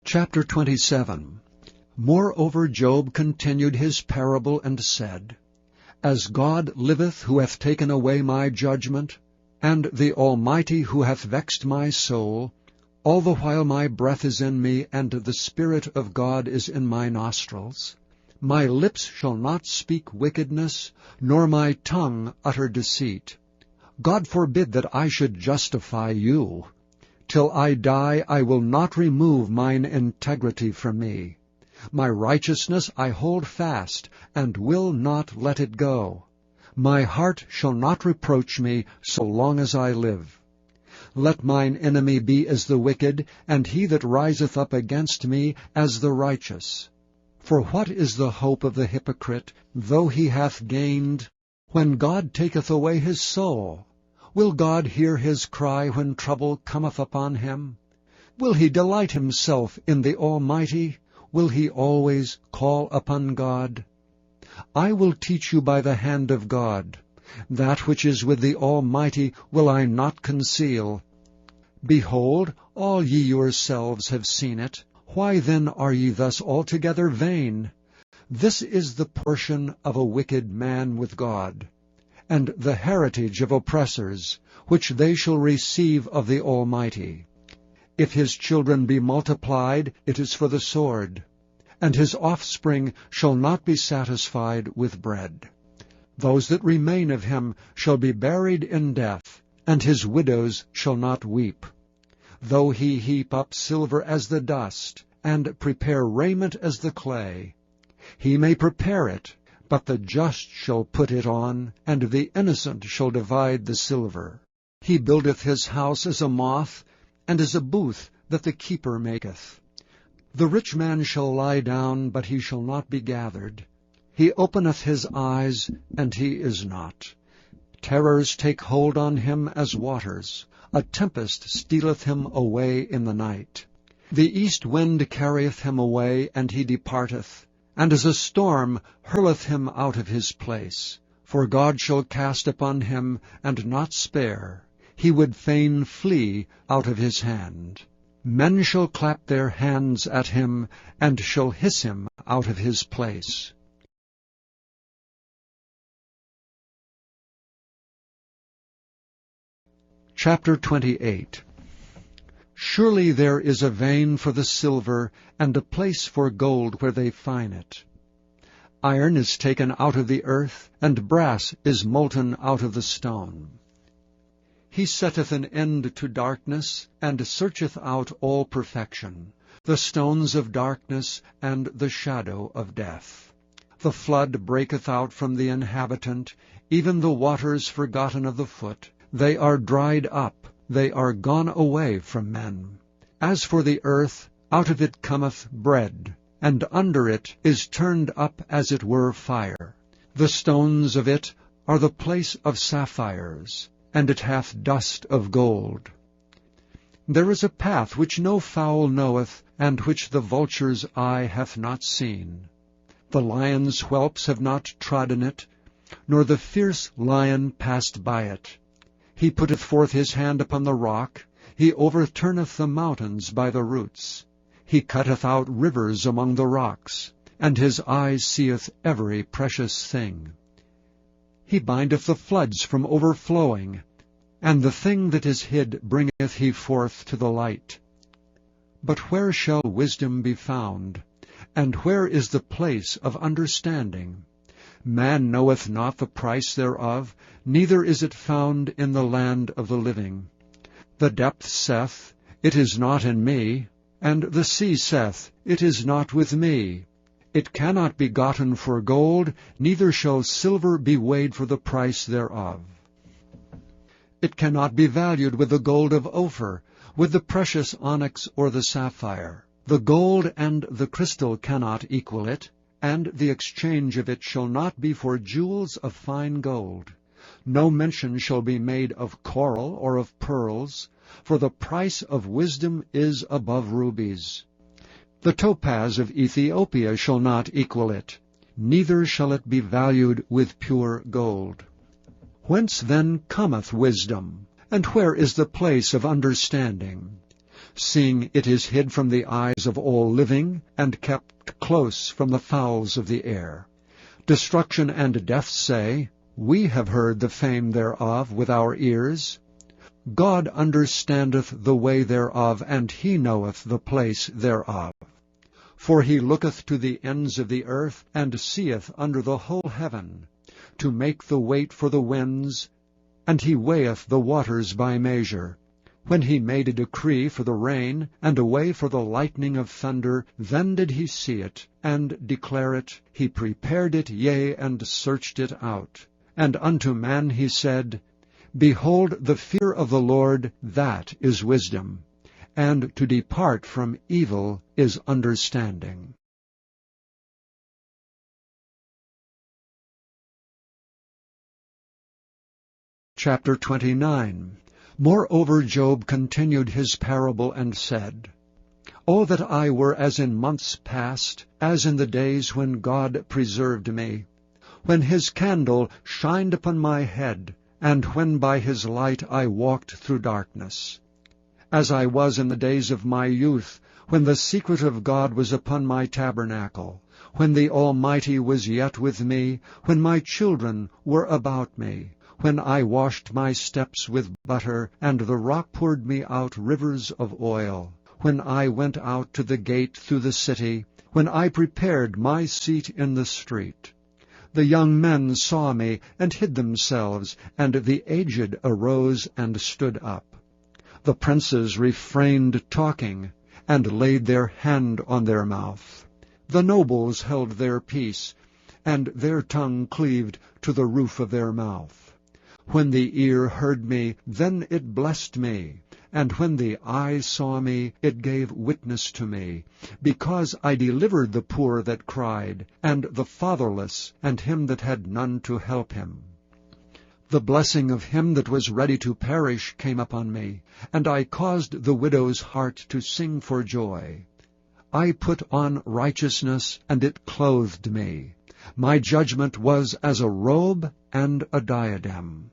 Chapter 27. Moreover Job continued his parable and said, As God liveth, who hath taken away my judgment, and the Almighty who hath vexed my soul, all the while my breath is in me, and the Spirit of God is in my nostrils, my lips shall not speak wickedness, nor my tongue utter deceit. God forbid that I should justify you. Till I die I will not remove mine integrity from me. My righteousness I hold fast, and will not let it go. My heart shall not reproach me so long as I live. Let mine enemy be as the wicked, and he that riseth up against me as the righteous. For what is the hope of the hypocrite, though he hath gained, when God taketh away his soul? Will God hear his cry when trouble cometh upon him? Will he delight himself in the Almighty? Will he always call upon God? I will teach you by the hand of God. That which is with the Almighty will I not conceal. Behold, all ye yourselves have seen it. Why then are ye thus altogether vain? This is the portion of a wicked man with God, and the heritage of oppressors, which they shall receive of the Almighty. If his children be multiplied, it is for the sword, and his offspring shall not be satisfied with bread. Those that remain of him shall be buried in death, and his widows shall not weep. Though he heap up silver as the dust, and prepare raiment as the clay, he may prepare it, but the just shall put it on, and the innocent shall divide the silver. He buildeth his house as a moth, and as a booth that the keeper maketh. The rich man shall lie down, but he shall not be gathered. He openeth his eyes, and he is not. Terrors take hold on him as waters. A tempest stealeth him away in the night. The east wind carrieth him away, and he departeth, and as a storm hurleth him out of his place. For God shall cast upon him, and not spare. He would fain flee out of his hand. Men shall clap their hands at him, and shall hiss him out of his place. Chapter 28. Surely there is a vein for the silver, and a place for gold where they fine it. Iron is taken out of the earth, and brass is molten out of the stone. He setteth an end to darkness, and searcheth out all perfection, the stones of darkness and the shadow of death. The flood breaketh out from the inhabitant, even the waters forgotten of the foot. They are dried up, they are gone away from men. As for the earth, out of it cometh bread, and under it is turned up as it were fire. The stones of it are the place of sapphires, and it hath dust of gold. There is a path which no fowl knoweth, and which the vulture's eye hath not seen. The lion's whelps have not trodden it, nor the fierce lion passed by it. He putteth forth his hand upon the rock, he overturneth the mountains by the roots. He cutteth out rivers among the rocks, and his eye seeth every precious thing. He bindeth the floods from overflowing, and the thing that is hid bringeth he forth to the light. But where shall wisdom be found? And where is the place of understanding? Man knoweth not the price thereof, neither is it found in the land of the living. The depth saith, It is not in me, and the sea saith, It is not with me. It cannot be gotten for gold, neither shall silver be weighed for the price thereof. It cannot be valued with the gold of Ophir, with the precious onyx or the sapphire. The gold and the crystal cannot equal it, and the exchange of it shall not be for jewels of fine gold. No mention shall be made of coral or of pearls, for the price of wisdom is above rubies. The topaz of Ethiopia shall not equal it, neither shall it be valued with pure gold. Whence then cometh wisdom? And where is the place of understanding? seeing it is hid from the eyes of all living, and kept close from the fowls of the air. Destruction and death say, We have heard the fame thereof with our ears. God understandeth the way thereof, and he knoweth the place thereof. For he looketh to the ends of the earth, and seeth under the whole heaven, to make the weight for the winds, and he weigheth the waters by measure. When he made a decree for the rain, and a way for the lightning of thunder, then did he see it, and declare it. He prepared it, yea, and searched it out. And unto man he said, Behold, the fear of the Lord, that is wisdom, and to depart from evil is understanding. Chapter 29. Moreover Job continued his parable and said, O that I were as in months past, as in the days when God preserved me, when his candle shined upon my head, and when by his light I walked through darkness. As I was in the days of my youth, when the secret of God was upon my tabernacle, when the Almighty was yet with me, when my children were about me, when I washed my steps with butter, and the rock poured me out rivers of oil, when I went out to the gate through the city, when I prepared my seat in the street. The young men saw me, and hid themselves, and the aged arose and stood up. The princes refrained talking, and laid their hand on their mouth. The nobles held their peace, and their tongue cleaved to the roof of their mouth. When the ear heard me, then it blessed me, and when the eye saw me, it gave witness to me, because I delivered the poor that cried, and the fatherless, and him that had none to help him. The blessing of him that was ready to perish came upon me, and I caused the widow's heart to sing for joy. I put on righteousness, and it clothed me. My judgment was as a robe and a diadem.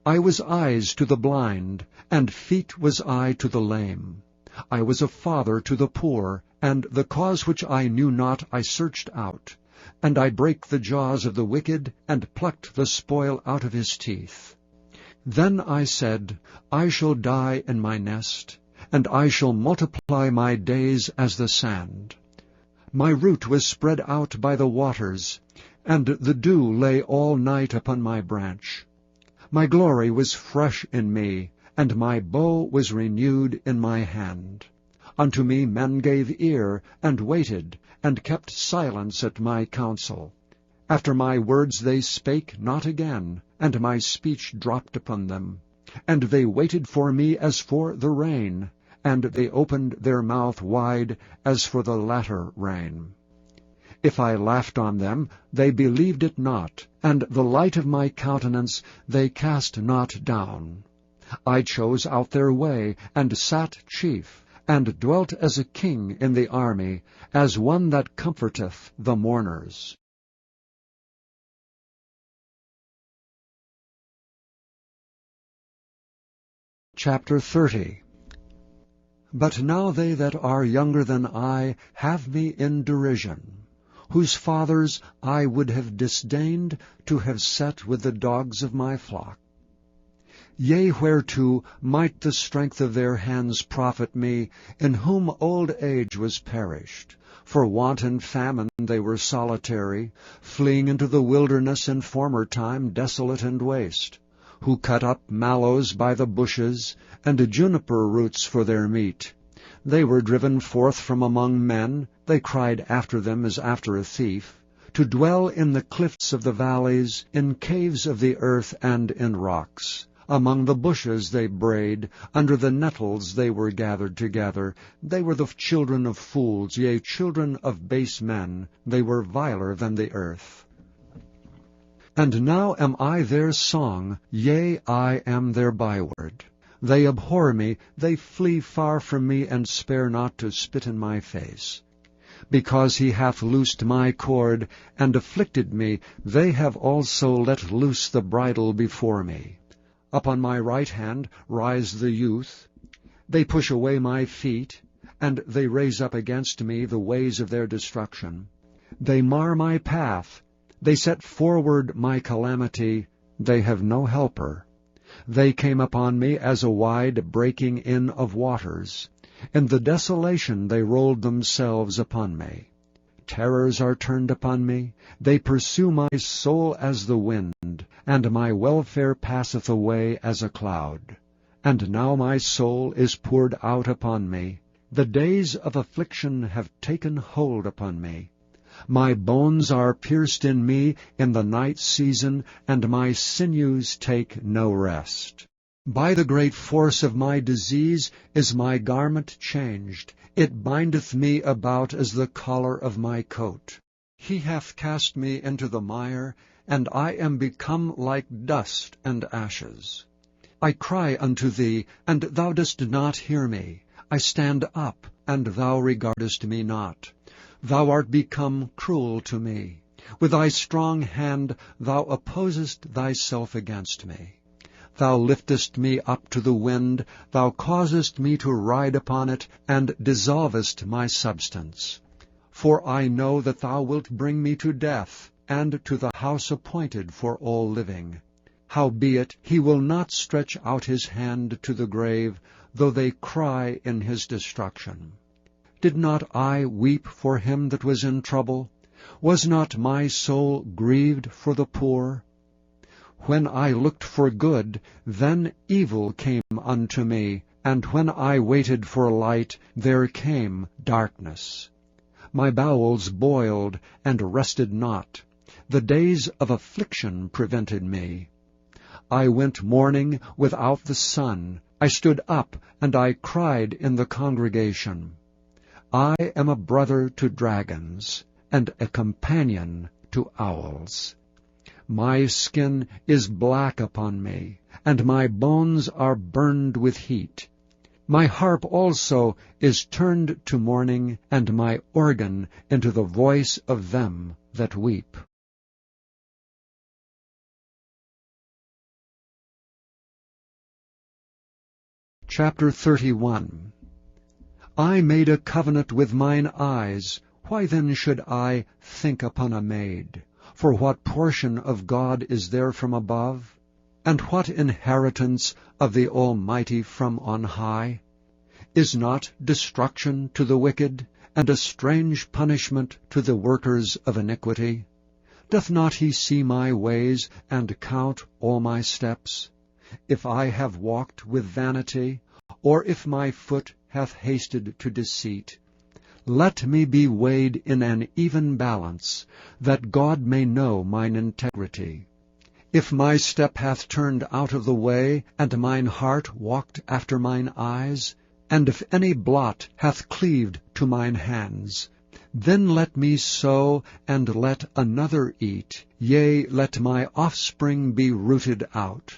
I was eyes to the blind, and feet was I to the lame. I was a father to the poor, and the cause which I knew not I searched out. And I brake the jaws of the wicked, and plucked the spoil out of his teeth. Then I said, I shall die in my nest, and I shall multiply my days as the sand. My root was spread out by the waters, and the dew lay all night upon my branch. My glory was fresh in me, and my bow was renewed in my hand. Unto me men gave ear, and waited, and kept silence at my counsel. After my words they spake not again, and my speech dropped upon them. And they waited for me as for the rain, and they opened their mouth wide as for the latter rain. If I laughed on them, they believed it not, and the light of my countenance they cast not down. I chose out their way, and sat chief, and dwelt as a king in the army, as one that comforteth the mourners. Chapter 30. But now they that are younger than I have me in derision, whose fathers I would have disdained to have set with the dogs of my flock. Yea, whereto might the strength of their hands profit me, in whom old age was perished? For want and famine they were solitary, fleeing into the wilderness in former time desolate and waste, who cut up mallows by the bushes, and juniper roots for their meat. They were driven forth from among men, they cried after them as after a thief, to dwell in the cliffs of the valleys, in caves of the earth, and in rocks. Among the bushes they brayed, under the nettles they were gathered together. They were the children of fools, yea, children of base men. They were viler than the earth. And now am I their song, yea, I am their byword. They abhor me, they flee far from me, and spare not to spit in my face. Because he hath loosed my cord, and afflicted me, they have also let loose the bridle before me. Upon my right hand rise the youth, They push away my feet, and they raise up against me the ways of their destruction. They mar my path, they set forward my calamity, they have no helper. They came upon me as a wide breaking in of waters. In the desolation they rolled themselves upon me. Terrors are turned upon me, they pursue my soul as the wind, and my welfare passeth away as a cloud. And now my soul is poured out upon me. The days of affliction have taken hold upon me. My bones are pierced in me in the night season, and my sinews take no rest. By the great force of my disease is my garment changed. It bindeth me about as the collar of my coat. He hath cast me into the mire, and I am become like dust and ashes. I cry unto thee, and thou dost not hear me. I stand up, and thou regardest me not. Thou art become cruel to me. With thy strong hand thou opposest thyself against me. Thou liftest me up to the wind, thou causest me to ride upon it, and dissolvest my substance. For I know that thou wilt bring me to death, and to the house appointed for all living. Howbeit he will not stretch out his hand to the grave, though they cry in his destruction. Did not I weep for him that was in trouble? Was not my soul grieved for the poor? When I looked for good, then evil came unto me, and when I waited for light, there came darkness. My bowels boiled, and rested not. The days of affliction prevented me. I went mourning without the sun. I stood up, and I cried in the congregation. I am a brother to dragons, and a companion to owls. My skin is black upon me, and my bones are burned with heat. My harp also is turned to mourning, and my organ into the voice of them that weep. Chapter 31. I made a covenant with mine eyes. Why then should I think upon a maid? For what portion of God is there from above? And what inheritance of the Almighty from on high? Is not destruction to the wicked, and a strange punishment to the workers of iniquity? Doth not he see my ways, and count all my steps? If I have walked with vanity, or if my foot hath hasted to deceit, let me be weighed in an even balance, that God may know mine integrity. If my step hath turned out of the way, and mine heart walked after mine eyes, and if any blot hath cleaved to mine hands, then let me sow, and let another eat, yea, let my offspring be rooted out.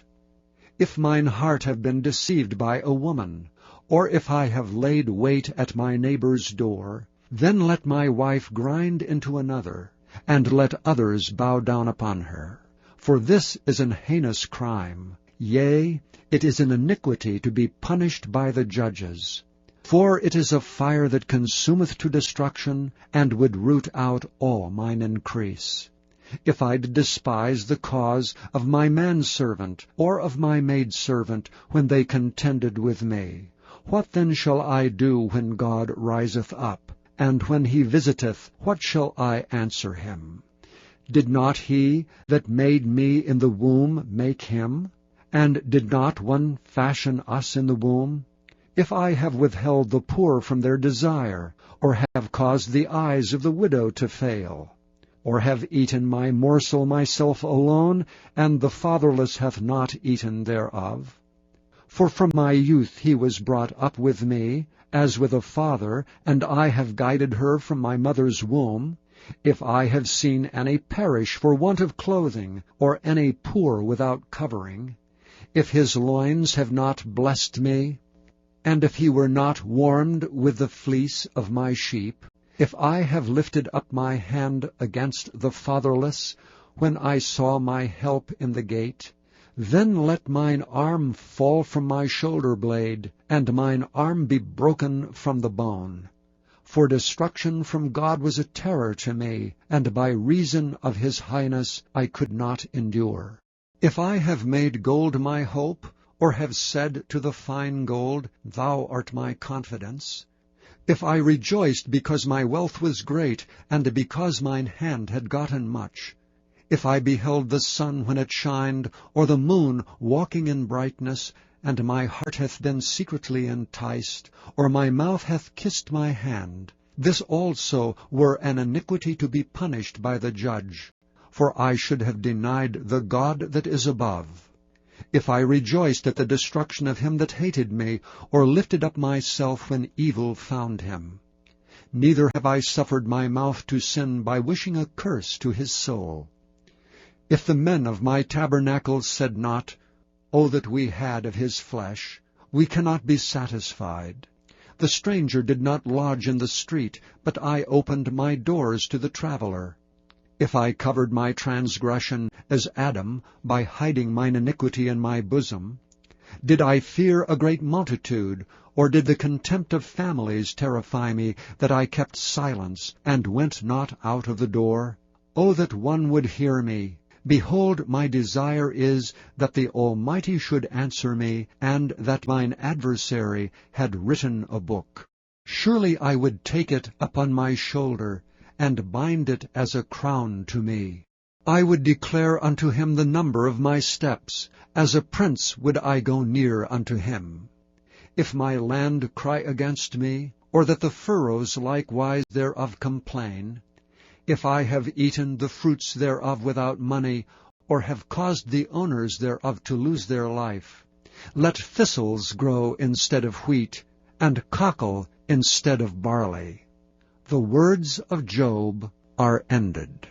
If mine heart have been deceived by a woman, or if I have laid wait at my neighbor's door, then let my wife grind into another, and let others bow down upon her. For this is an heinous crime, yea, it is an iniquity to be punished by the judges. For it is a fire that consumeth to destruction, and would root out all mine increase. If I did despise the cause of my manservant, or of my maidservant, when they contended with me, what then shall I do when God riseth up? And when he visiteth, what shall I answer him? Did not he that made me in the womb make him? And did not one fashion us in the womb? If I have withheld the poor from their desire, or have caused the eyes of the widow to fail, or have eaten my morsel myself alone, and the fatherless hath not eaten thereof? For from my youth he was brought up with me, as with a father, and I have guided her from my mother's womb. If I have seen any perish for want of clothing, or any poor without covering, if his loins have not blessed me, and if he were not warmed with the fleece of my sheep, if I have lifted up my hand against the fatherless, when I saw my help in the gate, Then let mine arm fall from my shoulder blade, and mine arm be broken from the bone. For destruction from God was a terror to me, and by reason of his highness I could not endure. If I have made gold my hope, or have said to the fine gold, Thou art my confidence, if I rejoiced because my wealth was great, and because mine hand had gotten much, if I beheld the sun when it shined, or the moon walking in brightness, and my heart hath been secretly enticed, or my mouth hath kissed my hand, this also were an iniquity to be punished by the judge, for I should have denied the God that is above. If I rejoiced at the destruction of him that hated me, or lifted up myself when evil found him. Neither have I suffered my mouth to sin by wishing a curse to his soul. If the men of my tabernacle said not, O that we had of his flesh, we cannot be satisfied. The stranger did not lodge in the street, but I opened my doors to the traveler. If I covered my transgression as Adam, by hiding mine iniquity in my bosom, did I fear a great multitude, or did the contempt of families terrify me, that I kept silence, and went not out of the door? O that one would hear me! Behold, my desire is that the Almighty should answer me, and that mine adversary had written a book. Surely I would take it upon my shoulder, and bind it as a crown to me. I would declare unto him the number of my steps, as a prince would I go near unto him. If my land cry against me, or that the furrows likewise thereof complain, if I have eaten the fruits thereof without money, or have caused the owners thereof to lose their life, let thistles grow instead of wheat, and cockle instead of barley. The words of Job are ended.